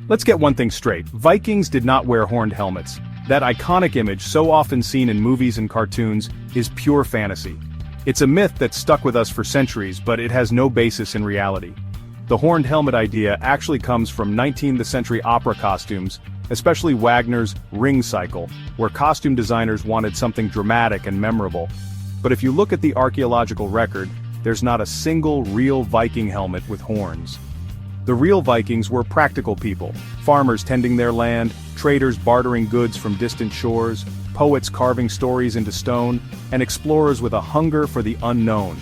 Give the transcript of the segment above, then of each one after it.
Let's get one thing straight. Vikings did not wear horned helmets. That iconic image, so often seen in movies and cartoons, is pure fantasy. It's a myth that stuck with us for centuries, but it has no basis in reality. The horned helmet idea actually comes from 19th century opera costumes, especially Wagner's Ring Cycle, where costume designers wanted something dramatic and memorable. But if you look at the archaeological record, there's not a single real Viking helmet with horns. The real Vikings were practical people, farmers tending their land, traders bartering goods from distant shores, poets carving stories into stone, and explorers with a hunger for the unknown.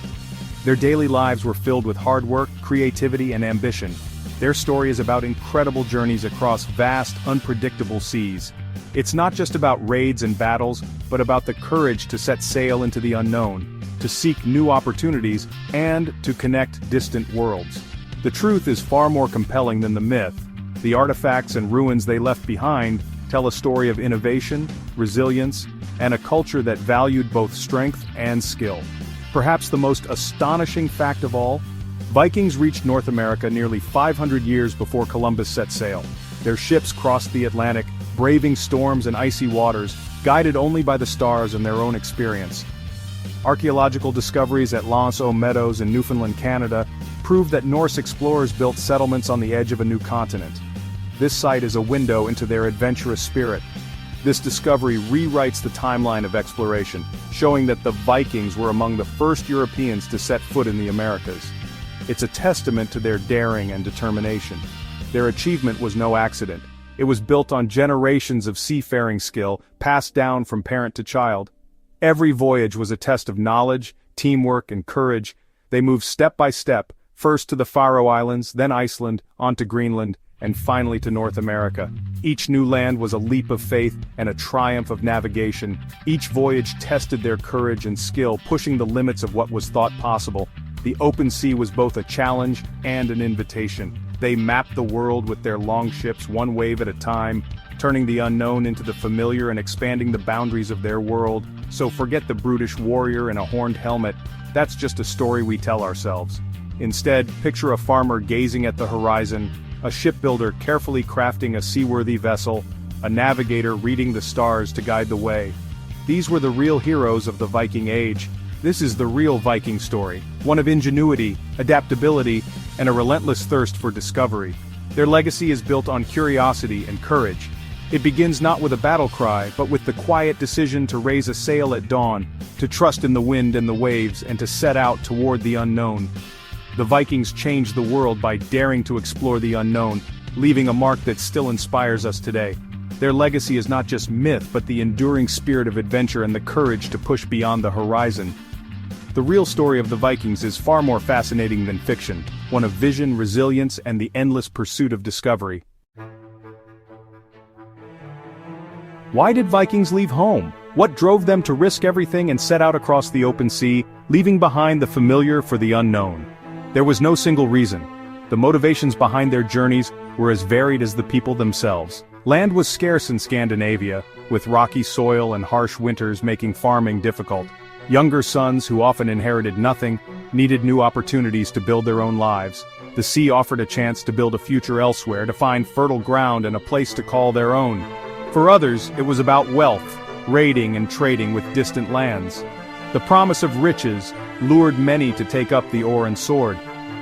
Their daily lives were filled with hard work, creativity, and ambition. Their story is about incredible journeys across vast, unpredictable seas. It's not just about raids and battles, but about the courage to set sail into the unknown, to seek new opportunities, and to connect distant worlds. The truth is far more compelling than the myth. The artifacts and ruins they left behind tell a story of innovation, resilience, and a culture that valued both strength and skill. Perhaps the most astonishing fact of all, Vikings reached North America nearly 500 years before Columbus set sail. Their ships crossed the Atlantic, braving storms and icy waters, guided only by the stars and their own experience. Archaeological discoveries at L'Anse aux Meadows in Newfoundland, Canada, prove that Norse explorers built settlements on the edge of a new continent. This site is a window into their adventurous spirit. This discovery rewrites the timeline of exploration, showing that the Vikings were among the first Europeans to set foot in the Americas. It's a testament to their daring and determination. Their achievement was no accident. It was built on generations of seafaring skill, passed down from parent to child. Every voyage was a test of knowledge, teamwork, and courage. They moved step by step, first to the Faroe Islands, then Iceland, on to Greenland, and finally to North America. Each new land was a leap of faith and a triumph of navigation. Each voyage tested their courage and skill, pushing the limits of what was thought possible. The open sea was both a challenge and an invitation. They mapped the world with their longships one wave at a time, turning the unknown into the familiar and expanding the boundaries of their world. So forget the brutish warrior in a horned helmet. That's just a story we tell ourselves. Instead, picture a farmer gazing at the horizon, a shipbuilder carefully crafting a seaworthy vessel, a navigator reading the stars to guide the way. These were the real heroes of the Viking Age. This is the real Viking story, one of ingenuity, adaptability, and a relentless thirst for discovery. Their legacy is built on curiosity and courage. It begins not with a battle cry, but with the quiet decision to raise a sail at dawn, to trust in the wind and the waves, and to set out toward the unknown. The Vikings changed the world by daring to explore the unknown, leaving a mark that still inspires us today. Their legacy is not just myth, but the enduring spirit of adventure and the courage to push beyond the horizon. The real story of the Vikings is far more fascinating than fiction, one of vision, resilience, and the endless pursuit of discovery. Why did Vikings leave home? What drove them to risk everything and set out across the open sea, leaving behind the familiar for the unknown? There was no single reason. The motivations behind their journeys were as varied as the people themselves. Land was scarce in Scandinavia, with rocky soil and harsh winters making farming difficult. Younger sons, who often inherited nothing, needed new opportunities to build their own lives. The sea offered a chance to build a future elsewhere, to find fertile ground and a place to call their own. For others, it was about wealth, raiding and trading with distant lands. The promise of riches lured many to take up the oar and sword.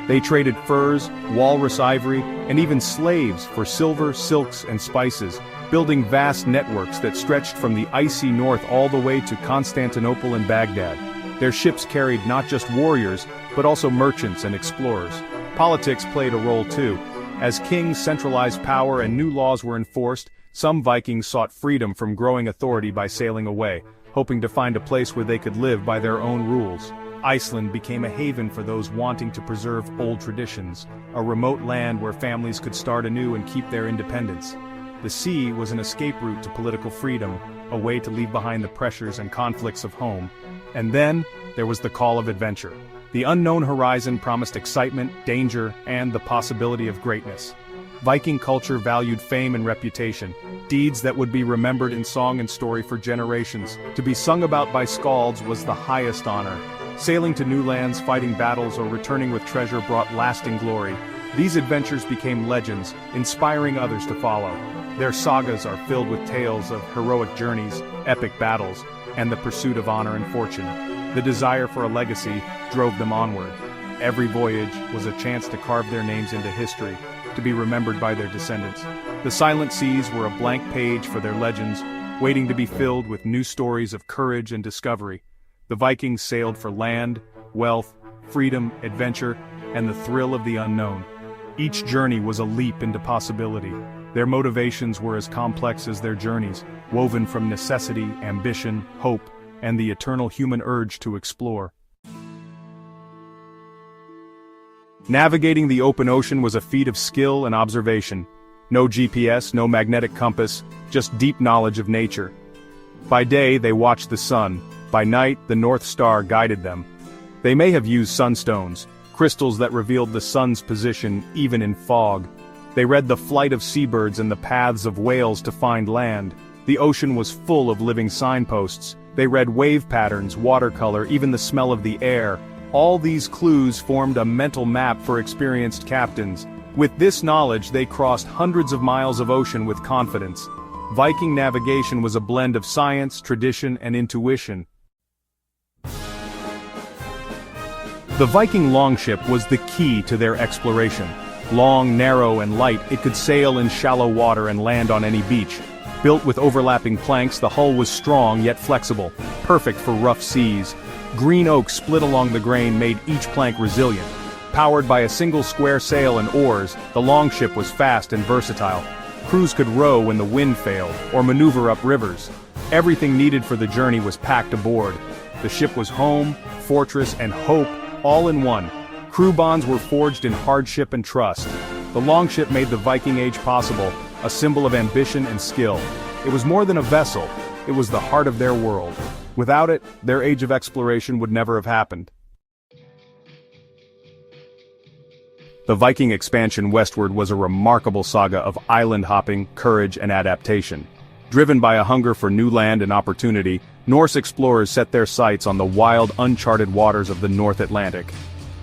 They traded furs, walrus ivory, and even slaves for silver, silks, and spices, building vast networks that stretched from the icy north all the way to Constantinople and Baghdad. Their ships carried not just warriors, but also merchants and explorers. Politics played a role too. As kings centralized power and new laws were enforced, some Vikings sought freedom from growing authority by sailing away, hoping to find a place where they could live by their own rules. Iceland became a haven for those wanting to preserve old traditions, a remote land where families could start anew and keep their independence. The sea was an escape route to political freedom, a way to leave behind the pressures and conflicts of home. And then, there was the call of adventure. The unknown horizon promised excitement, danger, and the possibility of greatness. Viking culture valued fame and reputation, deeds that would be remembered in song and story for generations. To be sung about by skalds was the highest honor. Sailing to new lands, fighting battles, or returning with treasure brought lasting glory. These adventures became legends, inspiring others to follow. Their sagas are filled with tales of heroic journeys, epic battles, and the pursuit of honor and fortune. The desire for a legacy drove them onward. Every voyage was a chance to carve their names into history, to be remembered by their descendants. The silent seas were a blank page for their legends, waiting to be filled with new stories of courage and discovery. The Vikings sailed for land, wealth, freedom, adventure, and the thrill of the unknown. Each journey was a leap into possibility. Their motivations were as complex as their journeys, woven from necessity, ambition, hope, and the eternal human urge to explore. Navigating the open ocean was a feat of skill and observation. No GPS, no magnetic compass, just deep knowledge of nature. By day, they watched the sun. By night, the North Star guided them. They may have used sunstones, crystals that revealed the sun's position even in fog. They read the flight of seabirds and the paths of whales to find land. The ocean was full of living signposts. They read wave patterns, watercolor, even the smell of the air. All these clues formed a mental map for experienced captains. With this knowledge, they crossed hundreds of miles of ocean with confidence. Viking navigation was a blend of science, tradition, and intuition. The Viking longship was the key to their exploration. Long, narrow, and light, it could sail in shallow water and land on any beach. Built with overlapping planks, the hull was strong yet flexible, perfect for rough seas. Green oak split along the grain made each plank resilient. Powered by a single square sail and oars, the longship was fast and versatile. Crews could row when the wind failed, or maneuver up rivers. Everything needed for the journey was packed aboard. The ship was home, fortress, and hope, all in one. Crew bonds were forged in hardship and trust. The longship made the Viking Age possible, a symbol of ambition and skill. It was more than a vessel, it was the heart of their world. Without it, their age of exploration would never have happened. The Viking expansion westward was a remarkable saga of island hopping, courage, and adaptation. Driven by a hunger for new land and opportunity, Norse explorers set their sights on the wild, uncharted waters of the North Atlantic.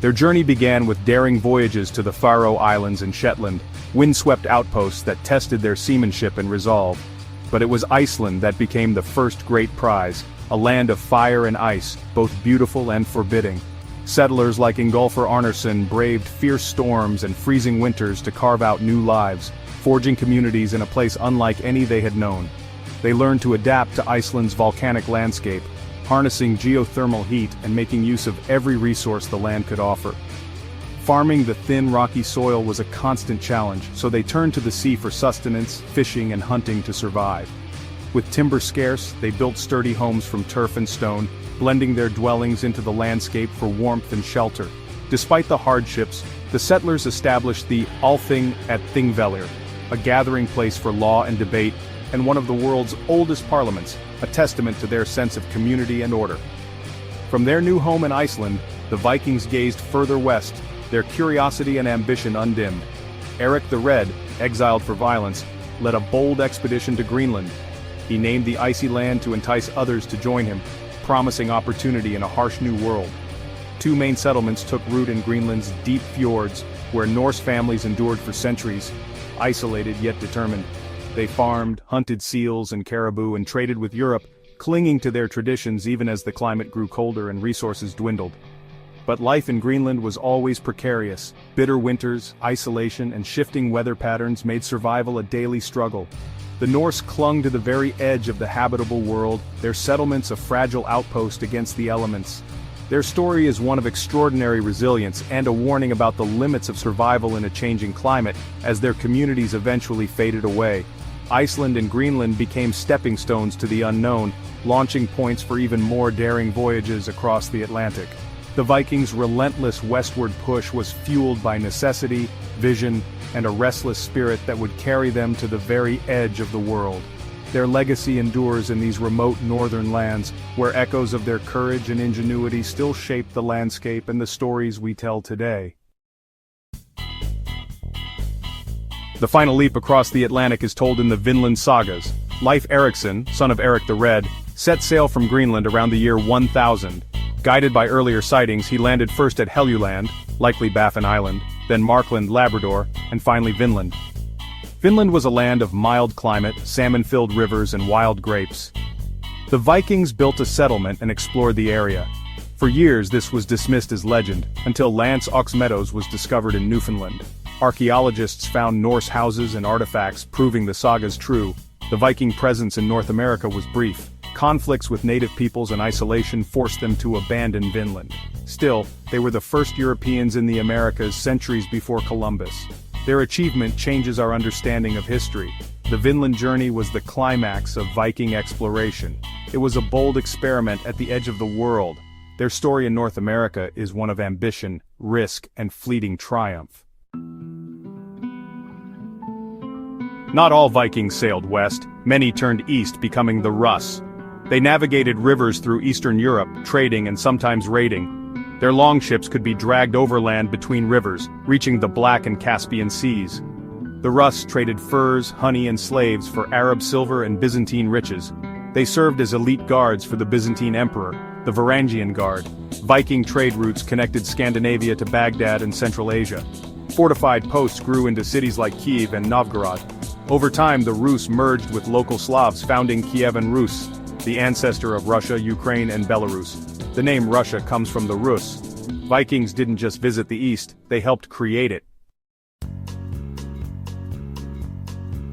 Their journey began with daring voyages to the Faroe Islands and Shetland, windswept outposts that tested their seamanship and resolve. But it was Iceland that became the first great prize, a land of fire and ice, both beautiful and forbidding. Settlers like Ingolfur Arnarsson braved fierce storms and freezing winters to carve out new lives, forging communities in a place unlike any they had known. They learned to adapt to Iceland's volcanic landscape, harnessing geothermal heat and making use of every resource the land could offer. Farming the thin, rocky soil was a constant challenge, so they turned to the sea for sustenance, fishing, and hunting to survive. With timber scarce, they built sturdy homes from turf and stone, blending their dwellings into the landscape for warmth and shelter. Despite the hardships, the settlers established the Althing at Thingvellir, a gathering place for law and debate, and one of the world's oldest parliaments, a testament to their sense of community and order. From their new home in Iceland, the Vikings gazed further west, their curiosity and ambition undimmed. Eric the Red, exiled for violence, led a bold expedition to Greenland. He named the icy land to entice others to join him, promising opportunity in a harsh new world. Two main settlements took root in Greenland's deep fjords, where Norse families endured for centuries, isolated yet determined. They farmed, hunted seals and caribou, and traded with Europe, clinging to their traditions even as the climate grew colder and resources dwindled. But life in Greenland was always precarious. Bitter winters, isolation, and shifting weather patterns made survival a daily struggle. The Norse clung to the very edge of the habitable world, their settlements a fragile outpost against the elements. Their story is one of extraordinary resilience and a warning about the limits of survival in a changing climate, as their communities eventually faded away. Iceland and Greenland became stepping stones to the unknown, launching points for even more daring voyages across the Atlantic. The Vikings' relentless westward push was fueled by necessity, vision, and a restless spirit that would carry them to the very edge of the world. Their legacy endures in these remote northern lands, where echoes of their courage and ingenuity still shape the landscape and the stories we tell today. The final leap across the Atlantic is told in the Vinland sagas. Leif Erikson, son of Eric the Red, set sail from Greenland around the year 1000. Guided by earlier sightings, he landed first at Helluland, likely Baffin Island, then Markland, Labrador, and finally Vinland. Finland was a land of mild climate, salmon-filled rivers and wild grapes. The Vikings built a settlement and explored the area. For years this was dismissed as legend, until Lance Ox Meadows was discovered in Newfoundland. Archaeologists found Norse houses and artifacts proving the saga's true. The Viking presence in North America was brief. Conflicts with native peoples and isolation forced them to abandon Vinland. Still, they were the first Europeans in the Americas centuries before Columbus. Their achievement changes our understanding of history. The Vinland journey was the climax of Viking exploration. It was a bold experiment at the edge of the world. Their story in North America is one of ambition, risk, and fleeting triumph. Not all Vikings sailed west, many turned east, becoming the Russ. They navigated rivers through Eastern Europe, trading and sometimes raiding. Their longships could be dragged overland between rivers, reaching the Black and Caspian Seas. The Russ traded furs, honey and slaves for Arab silver and Byzantine riches. They served as elite guards for the Byzantine Emperor, the Varangian Guard. Viking trade routes connected Scandinavia to Baghdad and Central Asia. Fortified posts grew into cities like Kiev and Novgorod. Over time the Rus merged with local Slavs, founding Kievan Rus, the ancestor of Russia, Ukraine and Belarus. The name Russia comes from the Rus. Vikings didn't just visit the East, they helped create it.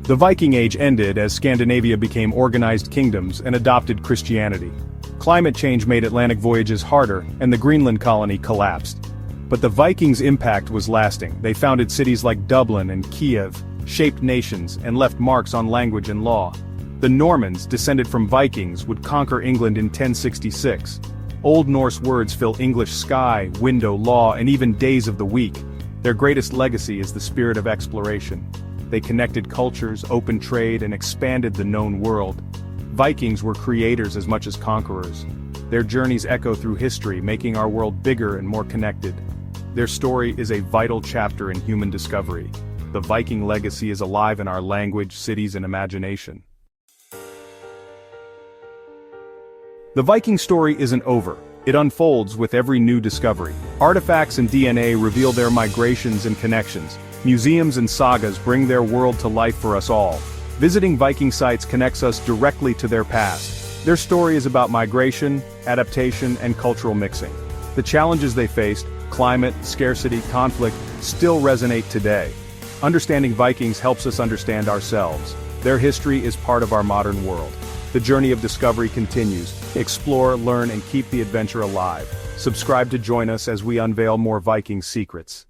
The Viking Age ended as Scandinavia became organized kingdoms and adopted Christianity. Climate change made Atlantic voyages harder, and the Greenland colony collapsed. But the Vikings' impact was lasting. They founded cities like Dublin and Kiev, shaped nations, and left marks on language and law. The Normans, descended from Vikings, would conquer England in 1066. Old Norse words fill English sky, window, law, and even days of the week. Their greatest legacy is the spirit of exploration. They connected cultures, opened trade, and expanded the known world. Vikings were creators as much as conquerors. Their journeys echo through history, making our world bigger and more connected. Their story is a vital chapter in human discovery. The Viking legacy is alive in our language, cities, and imagination. The Viking story isn't over. It unfolds with every new discovery. Artifacts and DNA reveal their migrations and connections. Museums and sagas bring their world to life for us all. Visiting Viking sites connects us directly to their past. Their story is about migration, adaptation, and cultural mixing. The challenges they faced, climate, scarcity, conflict, still resonate today. Understanding Vikings helps us understand ourselves. Their history is part of our modern world. The journey of discovery continues. Explore, learn, and keep the adventure alive. Subscribe to join us as we unveil more Viking secrets.